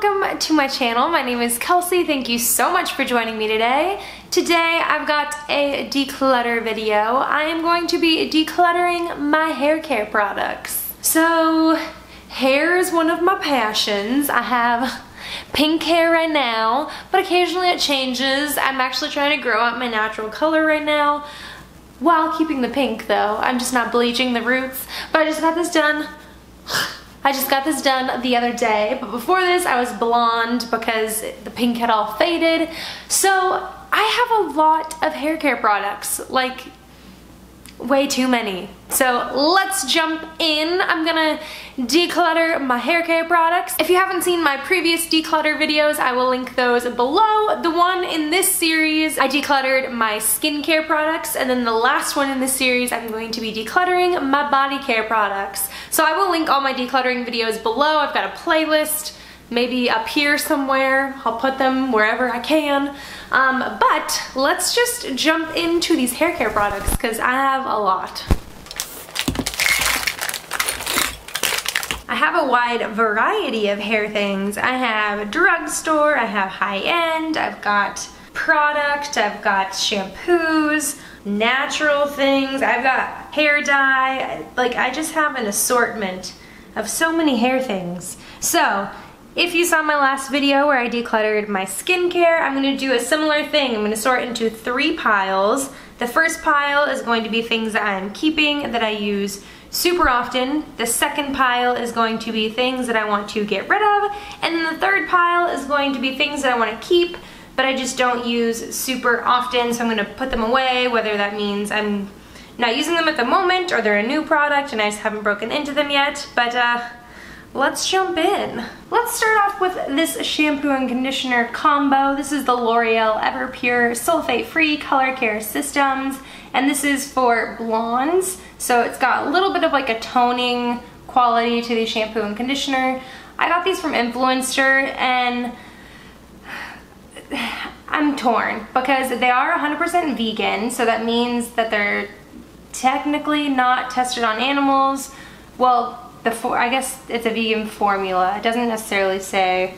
welcome to my channel. My name is Kelsey. Thank you so much for joining me today. Today I've got a declutter video. I am going to be decluttering my hair care products. So hair is one of my passions. I have pink hair right now, but occasionally it changes. I'm actually trying to grow out my natural color right now while keeping the pink though. I'm just not bleaching the roots, but I just got this done. The other day, but before this I was blonde because the pink had all faded. So I have a lot of hair care products, like way too many. So let's jump in. I'm gonna declutter my hair care products. If you haven't seen my previous declutter videos, I will link those below. The one in this series, I decluttered my skincare products, and then the last one in this series, I'm going to be decluttering my body care products. So I will link all my decluttering videos below. I've got a playlist, maybe up here somewhere. I'll put them wherever I can. But let's just jump into these hair care products because I have a lot. I have a wide variety of hair things. I have drugstore, I have high-end, I've got product, I've got shampoos, natural things, I've got hair dye. Like, I just have an assortment of so many hair things. So if you saw my last video where I decluttered my skincare, I'm going to do a similar thing. I'm going to sort into 3 piles. The first pile is going to be things that I'm keeping that I use super often. The second pile is going to be things that I want to get rid of. And then the third pile is going to be things that I want to keep, but I just don't use super often, so I'm going to put them away, whether that means I'm not using them at the moment or they're a new product and I just haven't broken into them yet. But let's jump in. Let's start off with this shampoo and conditioner combo. This is the L'Oreal Everpure Sulfate-Free Color Care Systems, and this is for blondes. So it's got a little bit of like a toning quality to the shampoo and conditioner. I got these from Influencer, and I'm torn because they are 100% vegan, so that means that they're technically not tested on animals. Well, I guess it's a vegan formula. It doesn't necessarily say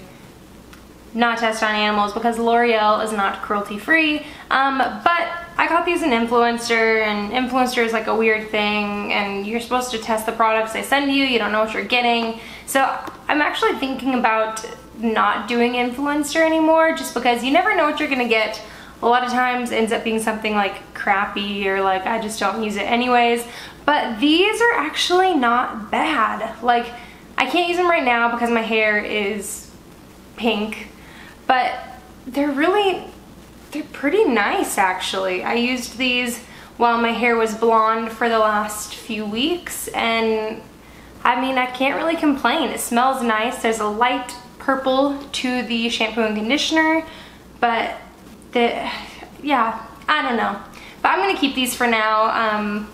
not tested on animals because L'Oreal is not cruelty-free. But I got these in Influencer, and Influencer is like a weird thing, and you're supposed to test the products they send you. You don't know what you're getting. So I'm actually thinking about not doing Influencer anymore, just because you never know what you're gonna get. A lot of times it ends up being something like crappy, or like I just don't use it anyways. But these are actually not bad. Like, I can't use them right now because my hair is pink, but they're pretty nice actually. I used these while my hair was blonde for the last few weeks, and I mean, I can't really complain. It smells nice. There's a light purple to the shampoo and conditioner, but yeah, I don't know. But I'm gonna keep these for now.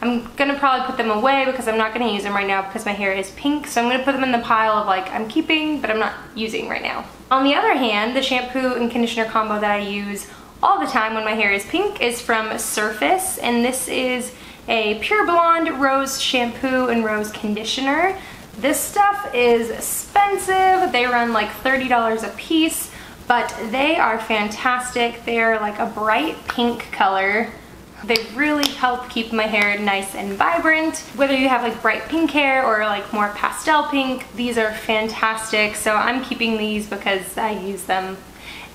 I'm gonna probably put them away because I'm not gonna use them right now because my hair is pink, so I'm gonna put them in the pile of like I'm keeping but I'm not using right now. On the other hand, the shampoo and conditioner combo that I use all the time when my hair is pink is from Surface, and this is a Pure Blonde Rose shampoo and rose conditioner. This stuff is expensive. They run like $30 a piece, but they are fantastic. They're like a bright pink color. They really help keep my hair nice and vibrant. Whether you have like bright pink hair or like more pastel pink, these are fantastic. So I'm keeping these because I use them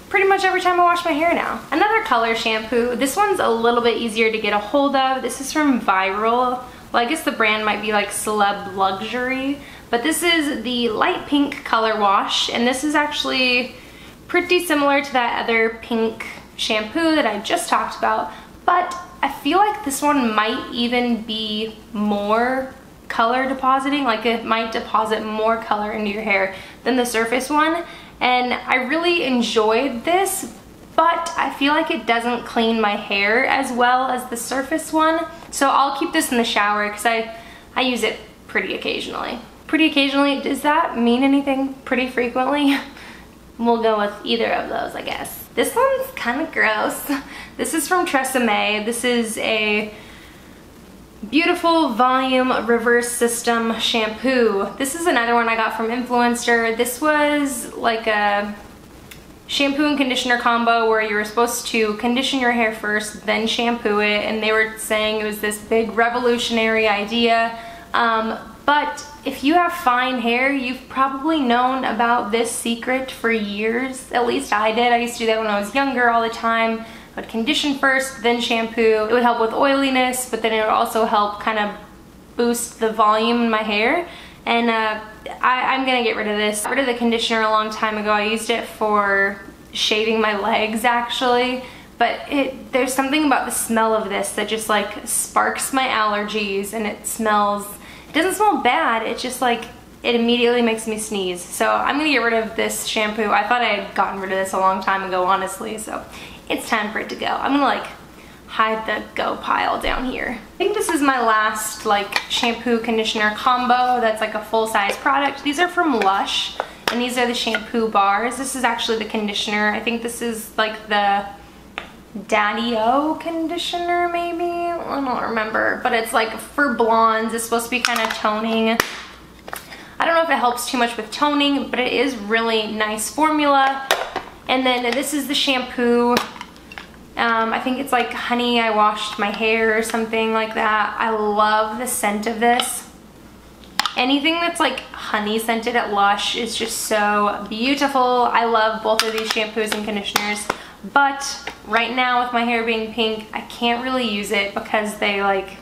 pretty much every time I wash my hair now. Another color shampoo. This one's a little bit easier to get a hold of. This is from Viral. Well, I guess the brand might be like Celeb Luxury, but this is the light pink color wash, and this is actually pretty similar to that other pink shampoo that I just talked about, but I feel like this one might even be more color depositing, like it might deposit more color into your hair than the Surface one, and I really enjoyed this, but I feel like it doesn't clean my hair as well as the Surface one, so I'll keep this in the shower because I use it pretty occasionally. Pretty occasionally, does that mean anything? Pretty frequently? We'll go with either of those, I guess. This one's kind of gross. This is from Tresemme. This is a Beautiful Volume Reverse System Shampoo. This is another one I got from Influencer. This was like a shampoo and conditioner combo where you were supposed to condition your hair first, then shampoo it, and they were saying it was this big revolutionary idea. But if you have fine hair, you've probably known about this secret for years. At least I did. I used to do that when I was younger all the time. I would condition first, then shampoo. It would help with oiliness, but then it would also help kind of boost the volume in my hair. And I'm gonna get rid of this. I got rid of the conditioner a long time ago. I used it for shaving my legs actually. But there's something about the smell of this that just like sparks my allergies, and it doesn't smell bad, it's just like, it immediately makes me sneeze. So I'm gonna get rid of this shampoo. I thought I had gotten rid of this a long time ago, honestly, so it's time for it to go. I'm gonna like hide the go pile down here. I think this is my last like shampoo conditioner combo that's like a full-size product. These are from Lush, and these are the shampoo bars. This is actually the conditioner. I think this is like the Daddy-O conditioner maybe? I don't remember, but it's like for blondes. It's supposed to be kind of toning. I don't know if it helps too much with toning, but it is really nice formula. And then this is the shampoo. I think it's like Honey I Washed My Hair or something like that. I love the scent of this. Anything that's like honey scented at Lush is just so beautiful. I love both of these shampoos and conditioners. But right now with my hair being pink, I can't really use it because the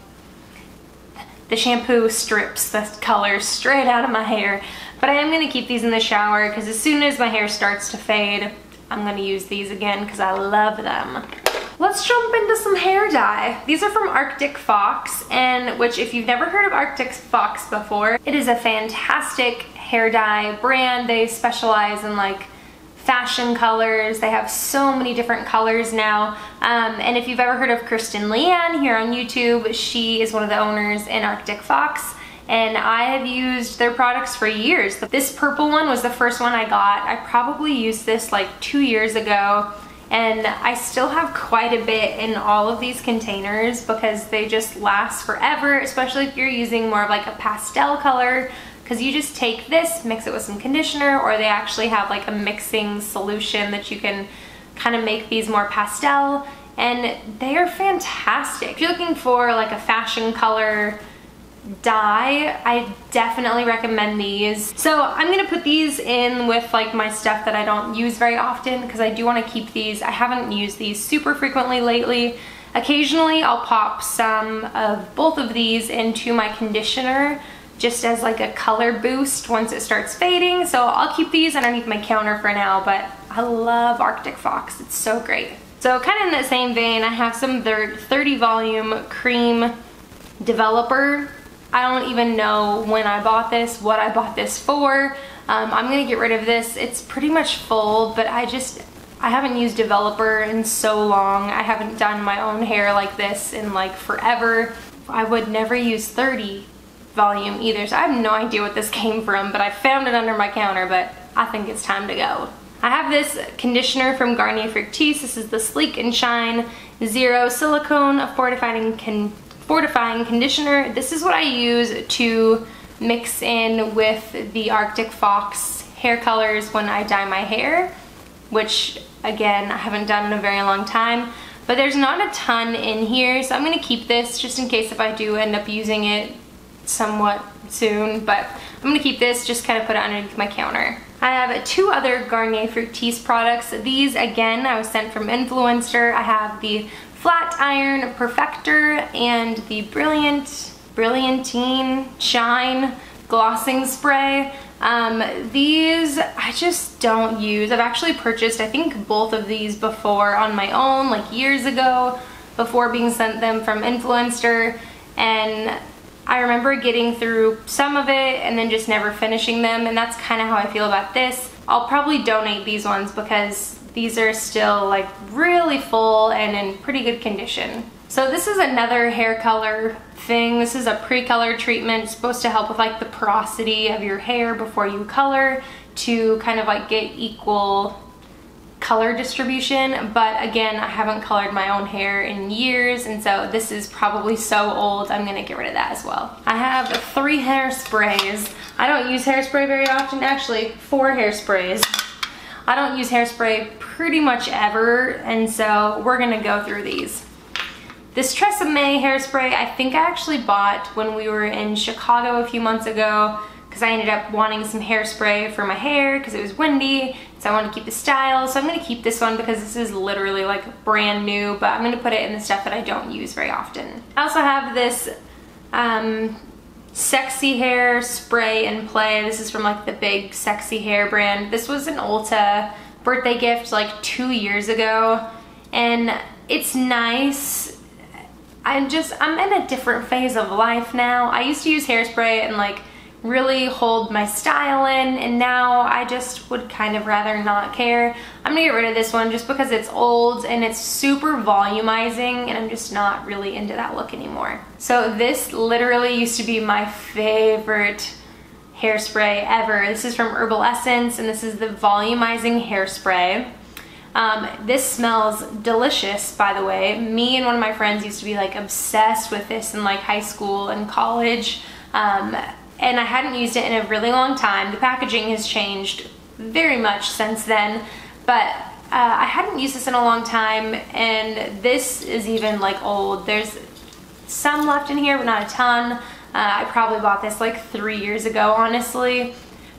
shampoo strips the color straight out of my hair. But I am gonna keep these in the shower because as soon as my hair starts to fade, I'm gonna use these again because I love them. Let's jump into some hair dye. These are from Arctic Fox, and which if you've never heard of Arctic Fox before, it is a fantastic hair dye brand. They specialize in like fashion colors. They have so many different colors now. And if you've ever heard of Kristen Leanne here on YouTube, she is one of the owners in Arctic Fox, and I have used their products for years. This purple one was the first one I got. I probably used this like 2 years ago, and I still have quite a bit in all of these containers because they just last forever, especially if you're using more of like a pastel color. Because you just take this, mix it with some conditioner, or they actually have like a mixing solution that you can kind of make these more pastel, and they are fantastic. If you're looking for like a fashion color dye, I definitely recommend these. So I'm gonna put these in with like my stuff that I don't use very often because I do want to keep these. I haven't used these super frequently lately. Occasionally I'll pop some of both of these into my conditioner just as like a color boost once it starts fading. So I'll keep these underneath my counter for now, but I love Arctic Fox. It's so great. So kind of in that same vein, I have some 30 volume cream developer. I don't even know when I bought this, what I bought this for. I'm gonna get rid of this. It's pretty much full, but I haven't used developer in so long. I haven't done my own hair like this in like forever. I would never use 30 volume either, so I have no idea what this came from, but I found it under my counter, but I think it's time to go. I have this conditioner from Garnier Fructis. This is the Sleek and Shine Zero Silicone Fortifying Conditioner. This is what I use to mix in with the Arctic Fox hair colors when I dye my hair, which again, I haven't done in a very long time. But there's not a ton in here, so I'm gonna keep this just in case if I do end up using it somewhat soon, but I'm gonna keep this, just kind of put it underneath my counter. I have 2 other Garnier Fructis products. These, again, I was sent from Influencer. I have the Flat Iron Perfector and the Brilliantine Shine Glossing Spray. These I just don't use. I've actually purchased, I think, both of these before on my own, like years ago, before being sent them from Influencer, and I remember getting through some of it and then just never finishing them, and that's kind of how I feel about this. I'll probably donate these ones because these are still like really full and in pretty good condition. So this is another hair color thing. This is a pre-color treatment. It's supposed to help with like the porosity of your hair before you color, to kind of like get equal color distribution, but again, I haven't colored my own hair in years, and so this is probably so old, I'm gonna get rid of that as well. I have 3 hairsprays. I don't use hairspray very often, actually 4 hairsprays. I don't use hairspray pretty much ever, and so we're gonna go through these. This Tresemme hairspray, I think I actually bought when we were in Chicago a few months ago, because I ended up wanting some hairspray for my hair because it was windy, so I want to keep the style. So I'm going to keep this one because this is literally like brand new, but I'm going to put it in the stuff that I don't use very often. I also have this Sexy Hair Spray and Play. This is from like the big Sexy Hair brand. This was an Ulta birthday gift like 2 years ago, and it's nice. I'm in a different phase of life now. I used to use hairspray and like really hold my style in, and now I just would kind of rather not care. I'm gonna get rid of this one just because it's old and it's super volumizing, and I'm just not really into that look anymore. So this literally used to be my favorite hairspray ever. This is from Herbal Essence, and this is the volumizing hairspray. This smells delicious, by the way. Me and one of my friends used to be like obsessed with this in like high school and college. And I hadn't used it in a really long time. The packaging has changed very much since then, but I hadn't used this in a long time, and this is even like old. There's some left in here, but not a ton. I probably bought this like 3 years ago, honestly,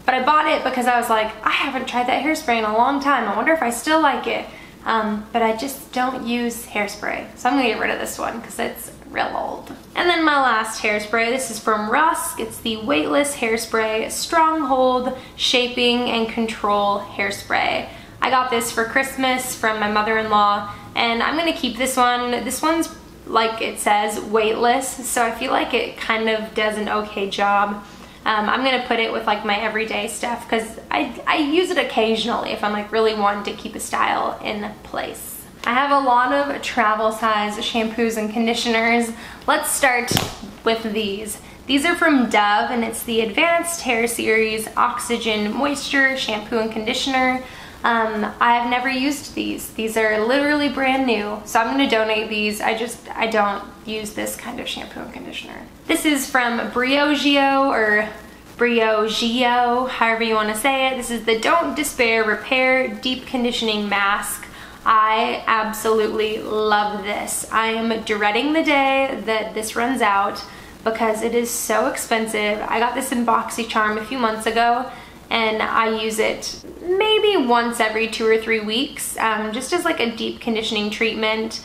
but I bought it because I was like, I haven't tried that hairspray in a long time. I wonder if I still like it, but I just don't use hairspray, so I'm gonna get rid of this one because it's real old. And then my last hairspray, this is from Rusk. It's the Weightless Hairspray Stronghold Shaping and Control Hairspray. I got this for Christmas from my mother-in-law, and I'm gonna keep this one. This one's, like it says, weightless, so I feel like it kind of does an okay job. I'm gonna put it with like my everyday stuff because I use it occasionally if I'm like really wanting to keep a style in place. I have a lot of travel size shampoos and conditioners. Let's start with these. These are from Dove, and it's the Advanced Hair Series Oxygen Moisture Shampoo and Conditioner. I've never used these. These are literally brand new, so I'm gonna donate these. I don't use this kind of shampoo and conditioner. This is from Briogeo, or Briogeo, however you wanna say it. This is the Don't Despair Repair Deep Conditioning Mask. I absolutely love this. I am dreading the day that this runs out because it is so expensive. I got this in BoxyCharm a few months ago, and I use it maybe once every 2 or 3 weeks, just as like a deep conditioning treatment,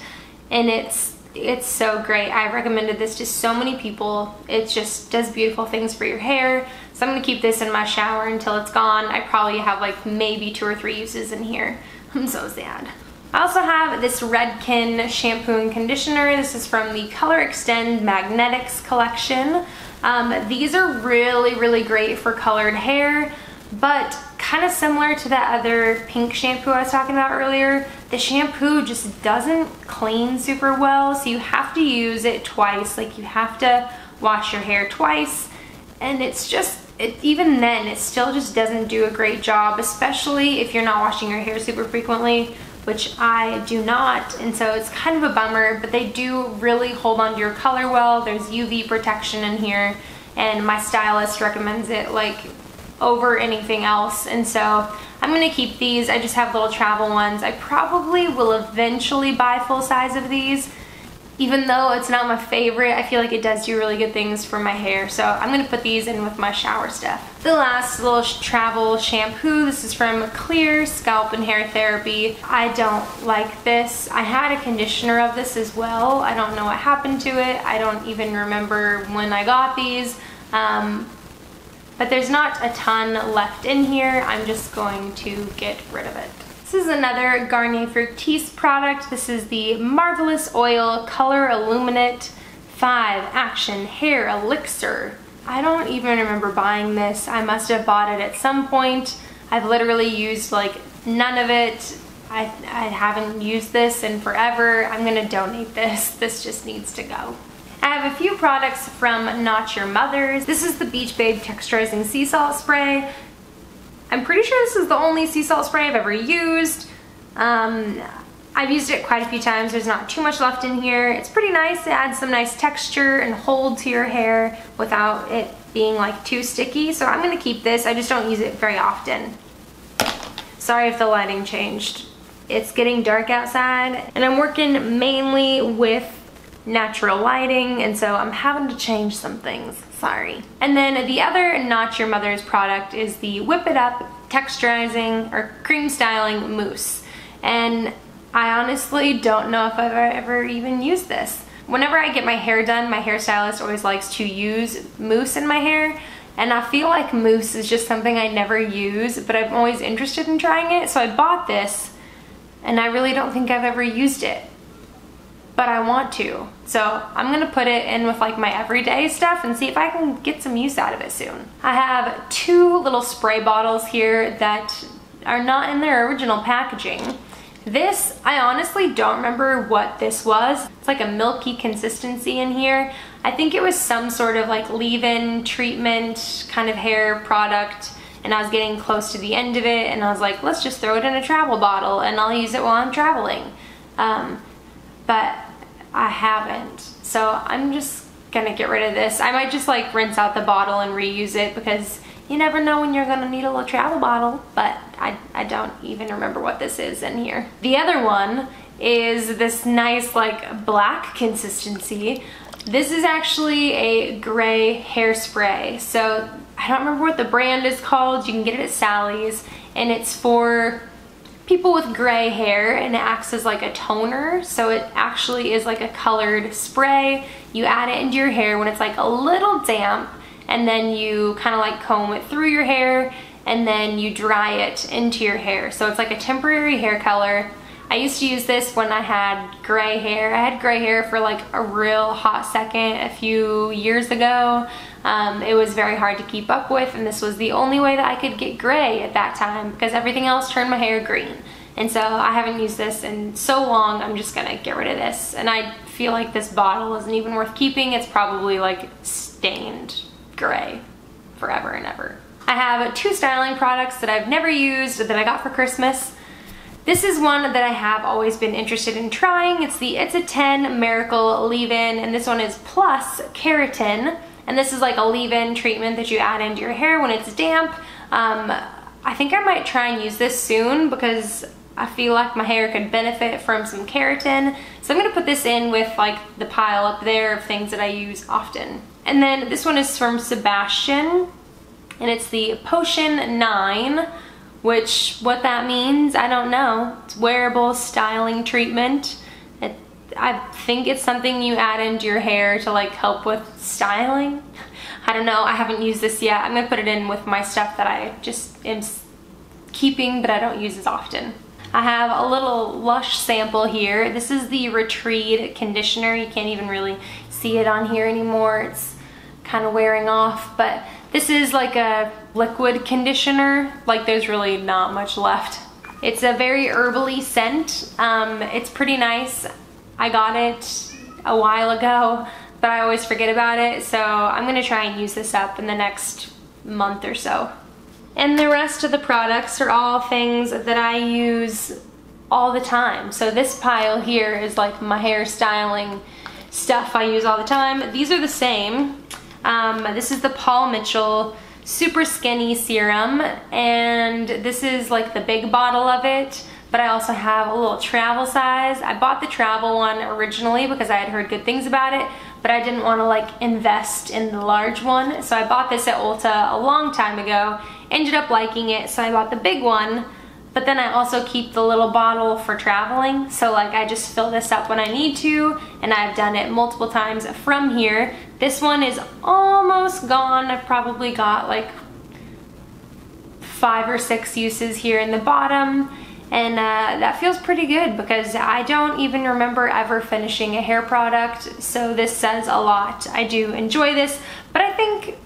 and it's so great. I've recommended this to so many people. It just does beautiful things for your hair, so I'm gonna keep this in my shower until it's gone. I probably have like maybe 2 or 3 uses in here. I'm so sad. I also have this Redken shampoo and conditioner. This is from the Color Extend Magnetics collection. These are really, really great for colored hair, but kind of similar to that other pink shampoo I was talking about earlier, the shampoo just doesn't clean super well, so you have to use it twice. Like, you have to wash your hair twice, and it's just, even then, it still just doesn't do a great job, especially if you're not washing your hair super frequently, which I do not, and so it's kind of a bummer, but they do really hold on to your color well. There's UV protection in here, and my stylist recommends it like over anything else, and so I'm gonna keep these. I just have little travel ones. I probably will eventually buy full size of these. Even though it's not my favorite, I feel like it does do really good things for my hair, so I'm gonna put these in with my shower stuff. The last little travel shampoo, this is from Clear Scalp and Hair Therapy. I don't like this. I had a conditioner of this as well. I don't know what happened to it. I don't even remember when I got these, but there's not a ton left in here. I'm just going to get rid of it. This is another Garnier Fructis product. This is the Marvelous Oil Color Illuminate 5 Action Hair Elixir. I don't even remember buying this. I must have bought it at some point. I've literally used like none of it. I haven't used this in forever. I'm gonna donate this. This just needs to go. I have a few products from Not Your Mother's. This is the Beach Babe Texturizing Sea Salt Spray. I'm pretty sure this is the only sea salt spray I've ever used. I've used it quite a few times. There's not too much left in here. It's pretty nice. It adds some nice texture and hold to your hair without it being like too sticky. So I'm gonna keep this. I just don't use it very often. Sorry if the lighting changed. It's getting dark outside and I'm working mainly with natural lighting, and so I'm having to change some things. Sorry. And then the other Not Your Mother's product is the Whip It Up Texturizing or Cream Styling Mousse. And I honestly don't know if I've ever even used this. Whenever I get my hair done, my hairstylist always likes to use mousse in my hair, and I feel like mousse is just something I never use, but I'm always interested in trying it, so I bought this, and I really don't think I've ever used it, but I want to. So I'm gonna put it in with like my everyday stuff and see if I can get some use out of it soon. I have two little spray bottles here that are not in their original packaging. This, I honestly don't remember what this was. It's like a milky consistency in here. I think it was some sort of like leave-in treatment kind of hair product, and I was getting close to the end of it, and I was like, let's just throw it in a travel bottle and I'll use it while I'm traveling. But I haven't. So I'm just gonna get rid of this. I might just like rinse out the bottle and reuse it, because you never know when you're gonna need a little travel bottle, but I don't even remember what this is in here. The other one is this nice like black consistency. This is actually a gray hairspray. So I don't remember what the brand is called. You can get it at Sally's, and it's for people with gray hair, and it acts as like a toner. So it actually is like a colored spray. You add it into your hair when it's like a little damp, and then you kind of like comb it through your hair, and then you dry it into your hair. So it's like a temporary hair color. I used to use this when I had gray hair. I had gray hair for like a real hot second a few years ago. It was very hard to keep up with, and this was the only way that I could get gray at that time, because everything else turned my hair green. And so I haven't used this in so long, I'm just gonna get rid of this. And I feel like this bottle isn't even worth keeping. It's probably like stained gray forever and ever. I have two styling products that I've never used that I got for Christmas. This is one that I have always been interested in trying. It's the It's a 10 Miracle Leave-In, and this one is plus keratin. And this is like a leave-in treatment that you add into your hair when it's damp. I think I might try and use this soon, because I feel like my hair could benefit from some keratin. So I'm gonna put this in with like the pile up there of things that I use often. And then this one is from Sebastian, and it's the Potion 9, which what that means, I don't know. It's wearable styling treatment. I think it's something you add into your hair to like help with styling. I don't know, I haven't used this yet. I'm gonna put it in with my stuff that I just am keeping but I don't use as often. I have a little Lush sample here. This is the Retreat conditioner. You can't even really see it on here anymore. It's kind of wearing off, but this is like a liquid conditioner. Like there's really not much left. It's a very herbally scent. It's pretty nice. I got it a while ago, but I always forget about it, so I'm gonna try and use this up in the next month or so. And the rest of the products are all things that I use all the time. So this pile here is like my hair styling stuff I use all the time. These are the same. This is the Paul Mitchell Super Skinny Serum, and this is like the big bottle of it. But I also have a little travel size. I bought the travel one originally because I had heard good things about it, but I didn't want to like invest in the large one. So I bought this at Ulta a long time ago, ended up liking it, so I bought the big one. But then I also keep the little bottle for traveling. So like I just fill this up when I need to, and I've done it multiple times from here. This one is almost gone. I've probably got like 5 or 6 uses here in the bottom. And that feels pretty good, because I don't even remember ever finishing a hair product, so this says a lot. I do enjoy this, but I think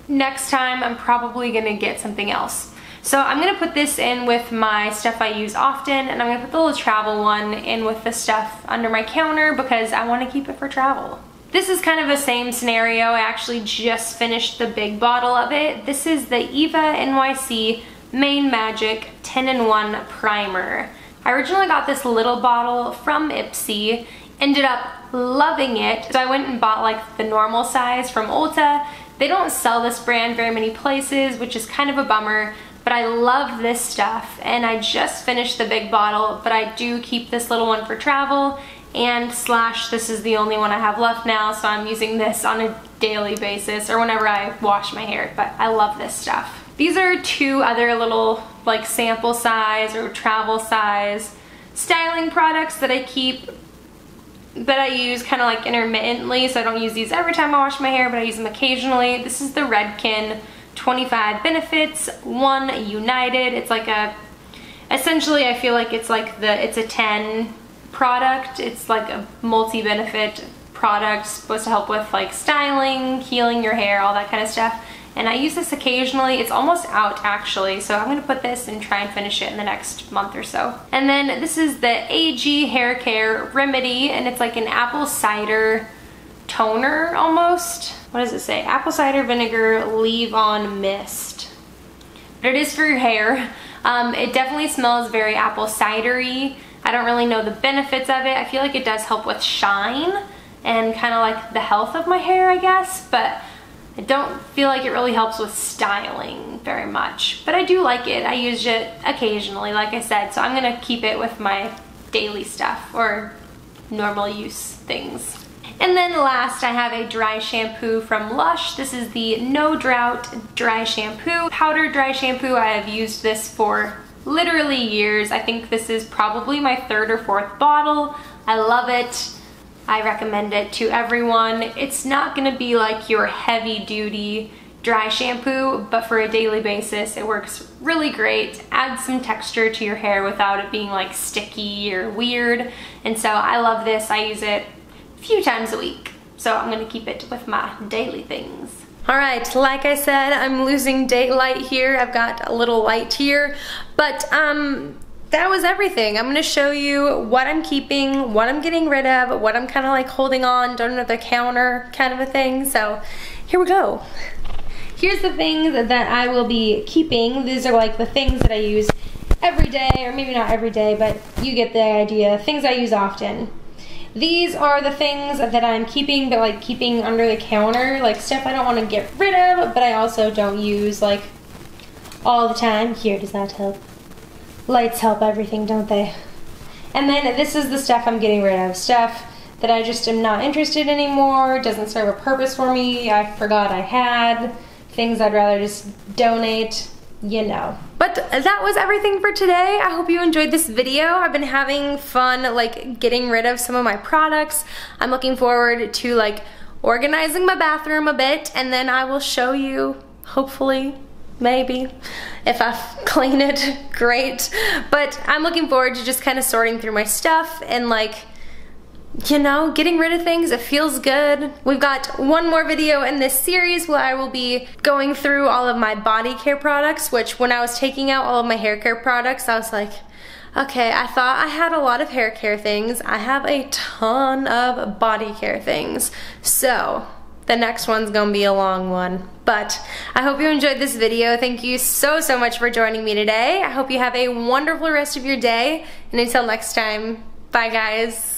next time I'm probably gonna get something else. So I'm gonna put this in with my stuff I use often, and I'm gonna put the little travel one in with the stuff under my counter because I wanna keep it for travel. This is kind of the same scenario. I actually just finished the big bottle of it. This is the Eva NYC Main Magic 10-in-1 Primer. I originally got this little bottle from Ipsy, ended up loving it, so I went and bought like the normal size from Ulta. They don't sell this brand very many places, which is kind of a bummer, but I love this stuff, and I just finished the big bottle, but I do keep this little one for travel, and slash this is the only one I have left now, so I'm using this on a daily basis or whenever I wash my hair, but I love this stuff. These are two other little like sample size or travel size styling products that I keep, that I use kind of like intermittently, so I don't use these every time I wash my hair, but I use them occasionally. This is the Redken 25 Benefits 1 United. It's like a, essentially I feel like it's like it's a 10 product. It's like a multi-benefit product supposed to help with like styling, healing your hair, all that kind of stuff. And I use this occasionally. It's almost out actually, so I'm gonna put this and try and finish it in the next month or so. And then this is the AG Hair Care Remedy, and it's like an apple cider toner almost. What does it say? Apple cider vinegar leave-on mist. But it is for your hair. It definitely smells very apple cidery. I don't really know the benefits of it. I feel like it does help with shine and kind of like the health of my hair, I guess, but I don't feel like it really helps with styling very much. But I do like it. I use it occasionally, like I said, so I'm gonna keep it with my daily stuff or normal use things. And then last, I have a dry shampoo from Lush. This is the No Drought Dry Shampoo. Powder dry shampoo, I have used this for literally years. I think this is probably my 3rd or 4th bottle. I love it. I recommend it to everyone. It's not gonna be like your heavy duty dry shampoo, but for a daily basis, it works really great. Adds some texture to your hair without it being like sticky or weird. And so I love this. I use it a few times a week. So I'm gonna keep it with my daily things. All right, like I said, I'm losing daylight here. I've got a little light here, but that was everything. I'm gonna show you what I'm keeping, what I'm getting rid of, what I'm kind of like holding on under the counter kind of a thing. So here we go. Here's the things that I will be keeping. These are like the things that I use every day, or maybe not every day, but you get the idea. Things I use often. These are the things that I'm keeping, but like keeping under the counter, like stuff I don't want to get rid of, but I also don't use like all the time. Here, does that help? Lights help everything, don't they? And then this is the stuff I'm getting rid of. Stuff that I just am not interested anymore, doesn't serve a purpose for me, I forgot I had, things I'd rather just donate, you know. But that was everything for today. I hope you enjoyed this video. I've been having fun like getting rid of some of my products. I'm looking forward to like organizing my bathroom a bit, and then I will show you, hopefully, maybe, if I clean it, great. But I'm looking forward to just kind of sorting through my stuff and like, you know, getting rid of things. It feels good. We've got one more video in this series where I will be going through all of my body care products, which when I was taking out all of my hair care products, I was like, okay, I thought I had a lot of hair care things. I have a ton of body care things. So the next one's gonna be a long one. But I hope you enjoyed this video. Thank you so much for joining me today. I hope you have a wonderful rest of your day. And until next time, bye guys.